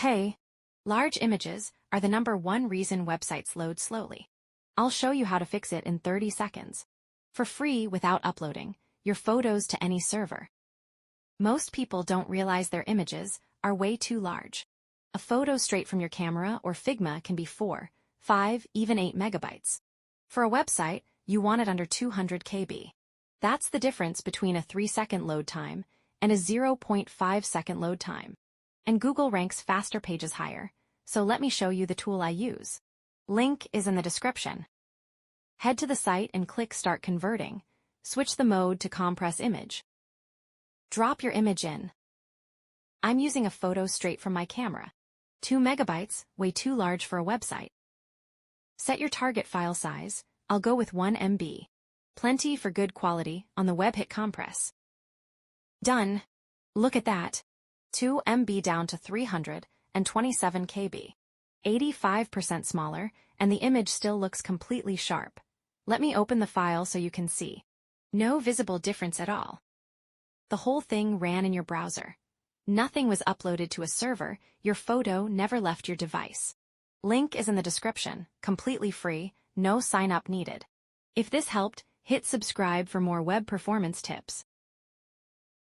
Hey, large images are the #1 reason websites load slowly. I'll show you how to fix it in 30 seconds. For free without uploading your photos to any server. Most people don't realize their images are way too large. A photo straight from your camera or Figma can be 4, 5, even 8 megabytes. For a website, you want it under 200 KB. That's the difference between a 3-second load time and a 0.5-second load time. And Google ranks faster pages higher, so let me show you the tool I use. Link is in the description. Head to the site and click Start Converting. Switch the mode to Compress Image. Drop your image in. I'm using a photo straight from my camera. 2 megabytes, way too large for a website. Set your target file size. I'll go with 1 MB. Plenty for good quality on the web. Hit compress. Done. Look at that. 2 MB down to 327 KB. 85% smaller, and the image still looks completely sharp. Let me open the file so you can see. No visible difference at all. The whole thing ran in your browser. Nothing was uploaded to a server, your photo never left your device. Link is in the description, completely free, no sign-up needed. If this helped, hit subscribe for more web performance tips.